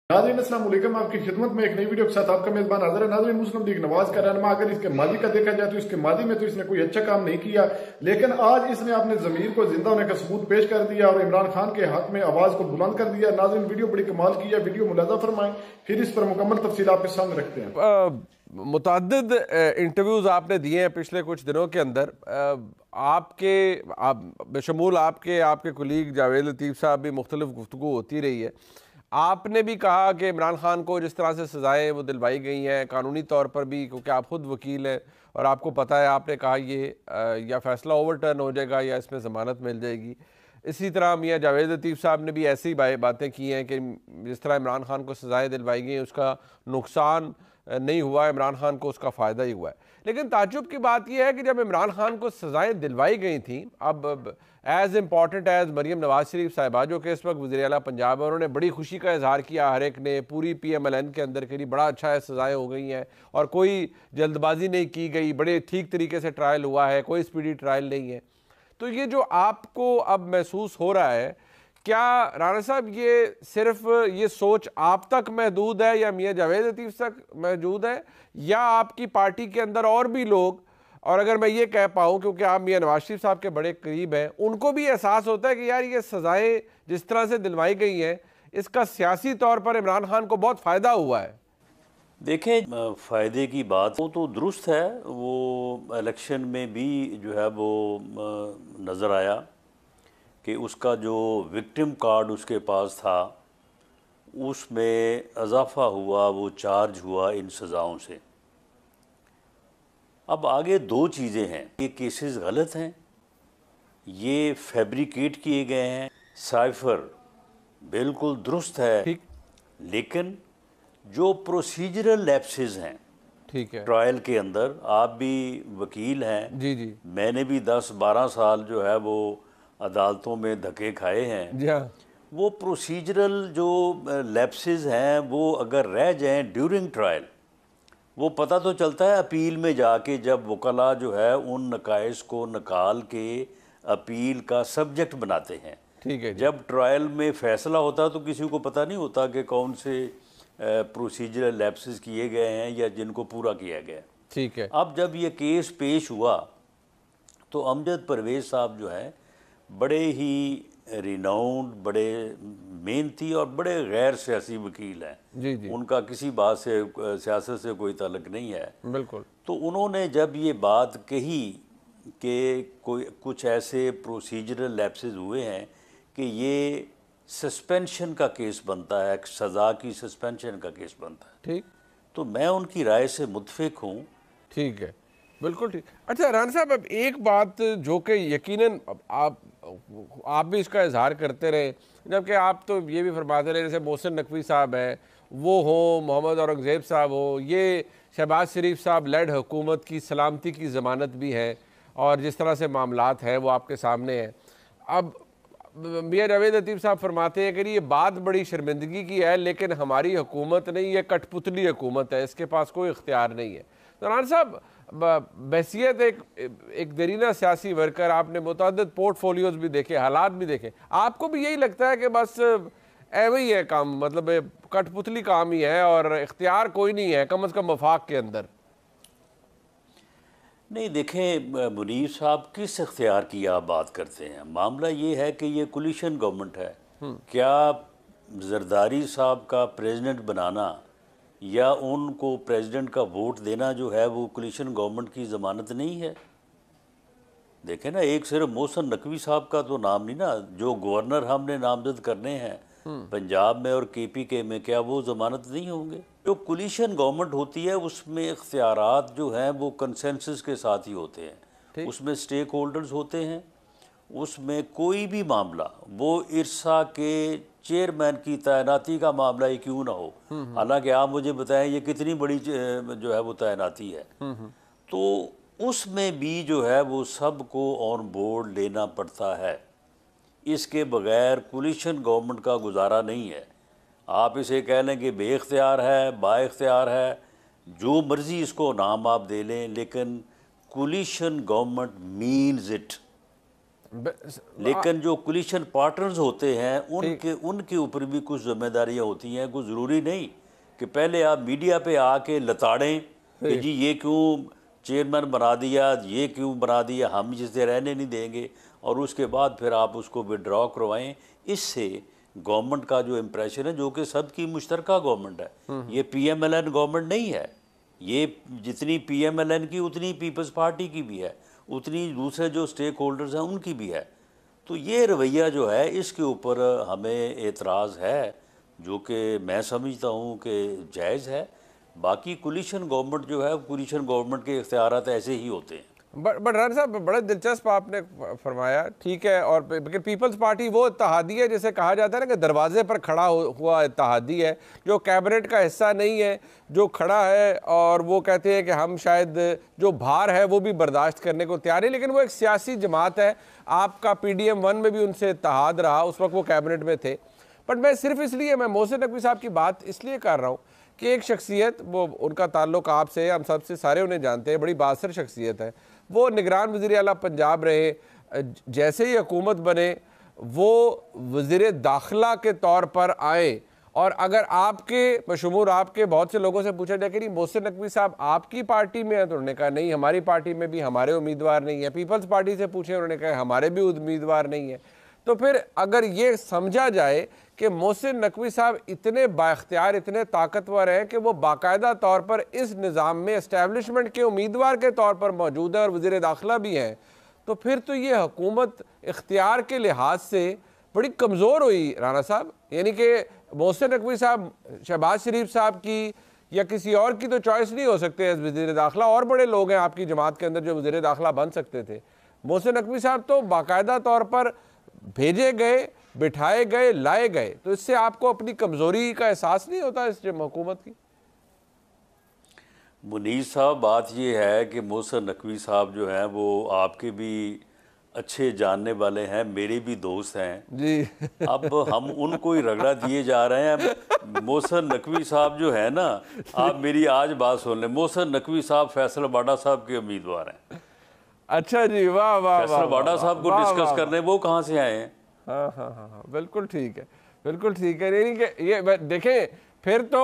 नाज़रीन अस्सलाम वालेकुम, आपकी खिदमत में एक नई वीडियो के साथ आपका मेजबान हाजिर है। नाज़रीन, मुस्लिम लीग नवाज का रहनुमा अगर इसके मादी का देखा जाए तो इसके मादी में तो इसने कोई अच्छा काम नहीं किया, लेकिन आज इसने अपने जमीर को जिंदा होने का सबूत पेश कर दिया और इमरान खान के हक में आवाज को बुलंद कर दिया। नाज़रीन, वीडियो बड़ी कमाल की है, वीडियो मुलाजा फरमाएं, फिर इस पर मुकम्मल तफसील आपके सामने रखते हैं। मुतअद्दिद इंटरव्यूज आपने दिए हैं पिछले कुछ दिनों के अंदर। बशमूल आपके कुलीग जावेद लतीफ़ साहब भी मुख्तलिफ गुफ्तगू होती रही है। आपने भी कहा कि इमरान खान को जिस तरह से सज़ाएँ वो दिलवाई गई हैं कानूनी तौर पर भी, क्योंकि आप खुद वकील हैं और आपको पता है, आपने कहा ये या फैसला ओवरटर्न हो जाएगा या इसमें ज़मानत मिल जाएगी। इसी तरह मियाँ जावेद लतीफ़ साहब ने भी ऐसी बातें की हैं कि जिस तरह इमरान खान को सज़ाएँ दिलवाई गई उसका नुकसान नहीं हुआ, इमरान खान को उसका फ़ायदा ही हुआ है। लेकिन ताज्जुब की बात यह है कि जब इमरान खान को सज़ाएँ दिलवाई गई थी, अब as important as Maryam Nawaz Sharif Sahiba जो कि इस वक्त वज़ीर आला पंजाब है, उन्होंने बड़ी खुशी का इजहार किया हर एक ने, पूरी PMLN के अंदर के लिए बड़ा अच्छा है, सज़ाएँ हो गई हैं और कोई जल्दबाजी नहीं की गई, बड़े ठीक तरीके से ट्रायल हुआ है, कोई स्पीडी ट्रायल नहीं है। तो ये जो आपको अब महसूस हो रहा है, क्या राणा साहब ये सिर्फ ये सोच आप तक महदूद है या मियाँ जावेद लतीफ़ तक मौजूद है, या आपकी पार्टी के अंदर और भी लोग, और अगर मैं ये कह पाऊँ क्योंकि आप मियाँ नवाज शरीफ साहब के बड़े करीब हैं, उनको भी एहसास होता है कि यार ये सज़ाएँ जिस तरह से दिलवाई गई हैं इसका सियासी तौर पर इमरान खान को बहुत फ़ायदा हुआ है? देखें, फ़ायदे की बात वो तो दुरुस्त है, वो इलेक्शन में भी जो है वो नज़र आया कि उसका जो विक्टिम कार्ड उसके पास था उसमें इजाफ़ा हुआ, वो चार्ज हुआ इन सज़ाओं से। अब आगे दो चीज़ें हैं, ये केसेस गलत हैं, ये फैब्रिकेट किए गए हैं, साइफर बिल्कुल दुरुस्त है, लेकिन जो प्रोसीजरल लैप्सेस हैं, ठीक है, ट्रायल के अंदर, आप भी वकील हैं, जी, मैंने भी 10-12 साल जो है वो अदालतों में धक्के खाए हैं। जी हाँ, वो प्रोसीजरल जो लैप्सेस हैं वो अगर रह जाएं ड्यूरिंग ट्रायल, वो पता तो चलता है अपील में जाके, जब वकला जो है उन नकाइस को निकाल के अपील का सब्जेक्ट बनाते हैं। ठीक है, जब ट्रायल में फ़ैसला होता है तो किसी को पता नहीं होता कि कौन से प्रोसीजरल लैप्सेस किए गए हैं या जिनको पूरा किया गया। ठीक है। अब जब ये केस पेश हुआ तो अमजद परवेज़ साहब जो हैं बड़े ही रिनाउंड, बड़े मेहनती और बड़े गैर सियासी वकील हैं। जी, उनका किसी बात से, सियासत से कोई ताल्लुक नहीं है। बिल्कुल। तो उन्होंने जब ये बात कही कि कुछ ऐसे प्रोसीजरल लैप्सेस हुए हैं कि ये सस्पेंशन का केस बनता है, सज़ा की सस्पेंशन का केस बनता है, ठीक, तो मैं उनकी राय से मुत्फिक हूँ। ठीक है, बिल्कुल ठीक। अच्छा राना साहब, अब एक बात जो कि यकीनन आप भी इसका इजहार करते रहे, जबकि आप तो ये भी फरमाते रहे, जैसे मोहसिन नकवी साहब हैं वो हो, मोहम्मद औरंगज़ेब साहब हो, ये शहबाज शरीफ साहब लेड हुकूमत की सलामती की ज़मानत भी है, और जिस तरह से मामलात हैं वो आपके सामने हैं। अब मियाँ जावेद लतीफ़ साहब फरमाते हैं कि ये बात बड़ी शर्मिंदगी की है, लेकिन हमारी हुकूमत नहीं, ये कठपुतली हुकूमत है, इसके पास कोई इख्तियार नहीं है। तो राना साहब, बहसियत एक दरीना सियासी वर्कर, आपने मुतअद्दिद पोर्टफोलियोज भी देखे, हालात भी देखे, आपको भी यही लगता है कि बस ऐवे ही है काम, मतलब कठपुतली काम ही है और इख्तियार कोई नहीं है, कम अज़ कम वफाक के अंदर? नहीं, देखें मुनीर साहब, किस इख्तियार की आप बात करते हैं? मामला ये है कि ये कोलिशन गवर्नमेंट है। क्या जरदारी साहब का प्रेसिडेंट बनाना या उनको प्रेसिडेंट का वोट देना जो है वो कोलिशन गवर्नमेंट की ज़मानत नहीं है? देखें ना, एक सिर्फ मोहसिन नकवी साहब का तो नाम नहीं ना, जो गवर्नर हमने नामजद करने हैं पंजाब में और KPK में, क्या वो ज़मानत नहीं होंगे? जो कोलिशन गवर्नमेंट होती है उसमें इख्तियारात जो हैं वो कंसेंसस के साथ ही होते हैं, उसमें स्टेक होल्डर्स होते हैं, उसमें कोई भी मामला, वो इरसा के चेयरमैन की तैनाती का मामला ही क्यों ना हो, हालांकि आप मुझे बताएं ये कितनी बड़ी जो है वो तैनाती है, तो उसमें भी जो है वो सबको ऑन बोर्ड लेना पड़ता है। इसके बगैर कोलिशन गवर्नमेंट का गुजारा नहीं है। आप इसे कह लें कि बेइख्तियार है, बाइख्तियार है, जो मर्ज़ी इसको नाम आप दे लें, लेकिन कोलिशन गवर्नमेंट मीन्स इट। लेकिन जो कोलिशन पार्टनर्स होते हैं उनके ऊपर भी कुछ जिम्मेदारियां होती हैं। कुछ ज़रूरी नहीं कि पहले आप मीडिया पे आके लताड़ें कि जी ये क्यों चेयरमैन बना दिया, ये क्यों बना दिया, हम जिसे रहने नहीं देंगे, और उसके बाद फिर आप उसको विड्रॉ करवाएं। इससे गवर्नमेंट का जो इम्प्रेशन है, जो कि सबकी मुश्तरका गवर्नमेंट है, ये PMLN गवर्नमेंट नहीं है, ये जितनी PMLN की उतनी पीपल्स पार्टी की भी है, उतनी दूसरे जो स्टेक होल्डर्स हैं उनकी भी है। तो ये रवैया जो है इसके ऊपर हमें एतराज़ है, जो कि मैं समझता हूँ कि जायज़ है। बाकी कोलिशन गवर्नमेंट जो है, कोलिशन गवर्नमेंट के इख्तियारात ऐसे ही होते हैं। बट राना साहब बड़ा दिलचस्प आपने फरमाया, ठीक है। और पीपल्स पार्टी वो इत्तेहादी है जिसे कहा जाता है ना कि दरवाजे पर खड़ा हुआ इत्तेहादी है, जो कैबिनेट का हिस्सा नहीं है, जो खड़ा है और वो कहते हैं कि हम शायद जो भार है वो भी बर्दाश्त करने को तैयार है, लेकिन वो एक सियासी जमात है। आपका PDM 1 में भी उनसे इत्तेहाद रहा, उस वक्त वो कैबिनेट में थे। बट मैं सिर्फ इसलिए, मैं मोहसिन नकवी साहब की बात इसलिए कर रहा हूँ कि एक शख्सियत, वो उनका ताल्लुक आपसे, हम सबसे सारे उन्हें जानते हैं, बड़ी बासर शख्सियत है। वो निगरान वज़ीर आला पंजाब रहे, जैसे ही हुकूमत बने वो वज़ीर दाखिला के तौर पर आए। और अगर आपके बशमूर आपके बहुत से लोगों से पूछा जाए कि नहीं मोहसिन नकवी साहब आपकी पार्टी में है, तो उन्होंने कहा नहीं, हमारी पार्टी में भी हमारे उम्मीदवार नहीं है। पीपल्स पार्टी से पूछे, उन्होंने कहा हमारे भी उम्मीदवार नहीं है। तो फिर अगर ये समझा जाए कि मोहसिन नकवी साहब इतने बाइख्तियार, इतने ताकतवर हैं कि वो बाकायदा तौर पर इस निज़ाम में एस्टेब्लिशमेंट के उम्मीदवार के तौर पर मौजूद है और वज़ीर दाखिला भी हैं, तो फिर तो ये हुकूमत इख्तियार के लिहाज से बड़ी कमज़ोर हुई राना साहब। यानी कि मोहसिन नकवी साहब शहबाज शरीफ साहब की या किसी और की तो चॉइस नहीं हो सकते वज़ीर दाखिला, और बड़े लोग हैं आपकी जमात के अंदर जो वज़ीर दाखिला बन सकते थे। मोहसिन नकवी साहब तो बाकायदा तौर पर भेजे गए, बिठाए गए, लाए गए। तो इससे आपको अपनी कमजोरी का एहसास नहीं होता इस हुकूमत की? मुनीर साहब, बात ये है कि मोहसिन नकवी साहब जो हैं वो आपके भी अच्छे जानने वाले हैं, मेरे भी दोस्त हैं जी। अब हम उनको ही रगड़ा दिए जा रहे हैं। मोहसिन नकवी साहब जो है ना, आप मेरी आज बात सुन लें, मोहसिन नकवी साहब फैसलाबाड़ा साहब के उम्मीदवार हैं। अच्छा जी, वाह वाह। फैसलाबाड़ा साहब को डिस्कस करने वो कहाँ से आए हैं? हाँ हाँ हाँ, बिल्कुल ठीक है, बिल्कुल ठीक है। यानी कि ये देखें, फिर तो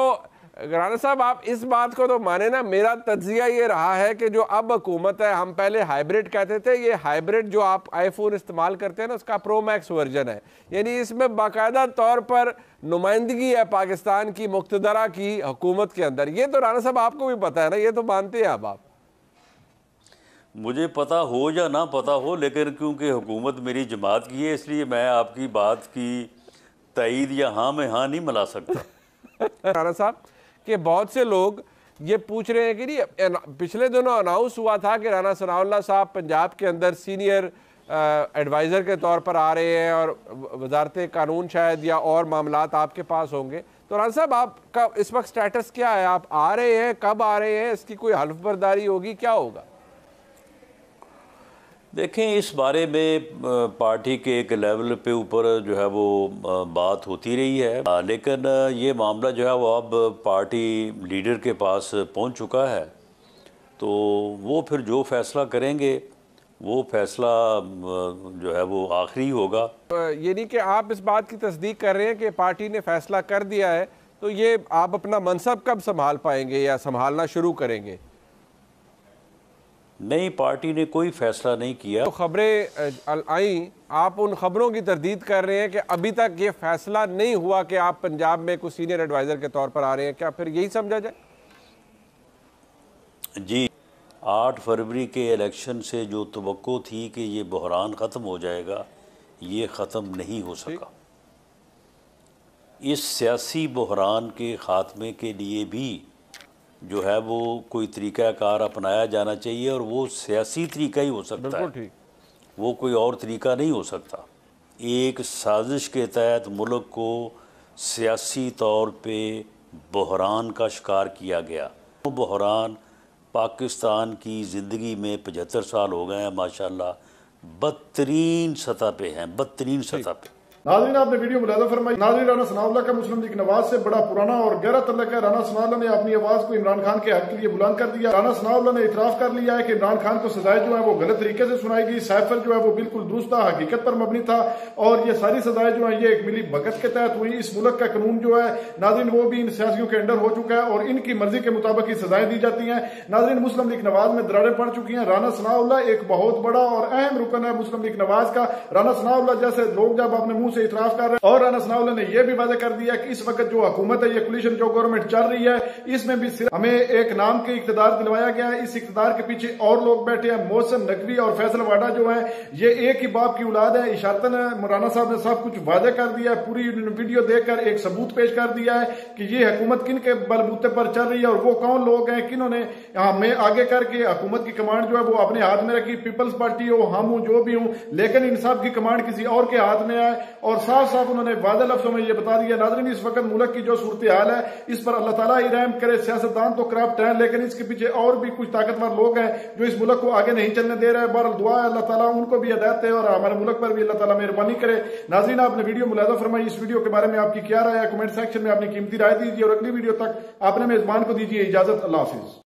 राना साहब आप इस बात को तो माने ना, मेरा तज्जिया ये रहा है कि जो अब हुकूमत है, हम पहले हाइब्रिड कहते थे, ये हाइब्रिड जो आप आईफोन इस्तेमाल करते हैं ना, उसका प्रो मैक्स वर्जन है। यानी इसमें बाकायदा तौर पर नुमाइंदगी है पाकिस्तान की मुक्तदरा की हुकूमत के अंदर। ये तो राना साहब आपको भी पता है ना, ये तो मानते हैं आप। मुझे पता हो या ना पता हो, लेकिन क्योंकि हुकूमत मेरी जमात की है, इसलिए मैं आपकी बात की तईद या हाँ में हाँ नहीं मिला सकता। राना साहब कि बहुत से लोग ये पूछ रहे हैं कि नहीं, पिछले दिनों अनाउंस हुआ था कि राना सनाउल्लाह साहब पंजाब के अंदर सीनियर एडवाइज़र के तौर पर आ रहे हैं और वजारत कानून शायद या और मामलात आपके पास होंगे। तो राना साहब आपका इस वक्त स्टेटस क्या है? आप आ रहे हैं, कब आ रहे हैं, इसकी कोई हल्फ बर्दारी होगी, क्या होगा? देखें, इस बारे में पार्टी के एक लेवल पे ऊपर जो है वो बात होती रही है, लेकिन ये मामला जो है वो अब पार्टी लीडर के पास पहुंच चुका है। तो वो फिर जो फैसला करेंगे वो फैसला जो है वो आखिरी होगा। यानी कि आप इस बात की तस्दीक कर रहे हैं कि पार्टी ने फैसला कर दिया है, तो ये आप अपना मनसब कब संभाल पाएंगे या संभालना शुरू करेंगे? नहीं, पार्टी ने कोई फैसला नहीं किया। तो खबरें आई, आप उन खबरों की तरदीद कर रहे हैं कि अभी तक ये फैसला नहीं हुआ कि आप पंजाब में कुछ सीनियर एडवाइज़र के तौर पर आ रहे हैं, क्या फिर यही समझा जाए? जी, 8 फरवरी के इलेक्शन से जो तवक्को थी कि ये बहरान ख़त्म हो जाएगा, ये ख़त्म नहीं हो सका। इस सियासी बहरान के ख़ात्मे के लिए भी जो है वो कोई तरीक़ाकार अपनाया जाना चाहिए, और वो सियासी तरीका ही हो सकता है, ठीक। वो कोई और तरीका नहीं हो सकता। एक साजिश के तहत मुल्क को सियासी तौर पे बहरान का शिकार किया गया। वो बहरान पाकिस्तान की ज़िंदगी में 75 साल हो गए हैं माशाल्लाह, बदतरीन सतह पे हैं, बदतरीन सतह पे। नाज़रीन आपने वीडियो मुलाज़ा फरमाई। नाज़रीन राना सनाउल्लाह का मुस्लिम लीग नवाज से बड़ा पुराना और गहरा तल्लुक है। राना सनाउल्लाह ने अपनी आवाज को इमरान खान के हक के लिए बुलंद कर दिया। राना सनाउल्लाह ने इतराफ कर लिया है कि इमरान खान को सजाएं जो है वो गलत तरीके से सुनाई गई। साइफर जो है वो बिल्कुल दुरुस्त था, हकीकत पर मबनी था और ये सारी सजाएं जो है ये एक मिली भगत के तहत हुई। इस मुल्क का कानून जो है नाज़रीन वो भी इन सियासियों के अंडर हो चुका है और इनकी मर्जी के मुताबिक ही सजाएं दी जाती हैं। नाज़रीन मुस्लिम लीग नवाज में दरारें पड़ चुकी हैं। राना सनाउल्लाह एक बहुत बड़ा और अहम रुकन है मुस्लिम लीग नवाज का। राना सनाउल्लाह जैसे लोग जब अपने मुंह से इतराफ कर रहे हैं और राना सनाउल्लाह ने यह भी वादा कर दिया कि इस वक्त जो हुकूमत है, ये कोलिशन जो गवर्नमेंट चल रही है, इसमें भी सिर्फ हमें एक नाम के इख्तिदार दिलवाया गया है। इस इख्तिदार के पीछे और लोग बैठे हैं। मोहसिन नकवी और फैसल वाडा जो है ये एक ही बाप की औलाद है। इशारतन राना साहब ने सब कुछ वादे कर दिया है। पूरी वीडियो देखकर एक सबूत पेश कर दिया है कि ये हुकूमत किन के बलबूते पर चल रही है और वो कौन लोग हैं किन्होंने हमें आगे करके हुकूमत की कमांड जो है वो अपने हाथ में रखी। पीपल्स पार्टी हो, हम हूं, जो भी हूं, लेकिन इन सब की कमांड किसी और के हाथ में है और साफ साफ उन्होंने वादे लफ्जों में ये बता दिया। नाज़रीन इस वक्त मुल्क की जो सूरत हाल है इस पर अल्लाह ताला ही रहम करे। सियासतदान तो करप्ट हैं लेकिन इसके पीछे और भी कुछ ताकतवर लोग हैं जो इस मुल्क को आगे नहीं चलने दे रहे हैं। बहरहाल दुआ है अल्लाह ताला उनको भी हिदायत दे और हमारे मुल्क पर भी अल्लाह ताला मेहरबानी करे। नाज़रीन आपने वीडियो मुलाज़ा फरमाई। इस वीडियो के बारे में आपकी क्या राय है? कमेंट सेक्शन में अपनी कीमती राय दीजिए और अगली वीडियो तक आपने मेजबान को दीजिए इजाजत। अल्लाह हाफिज।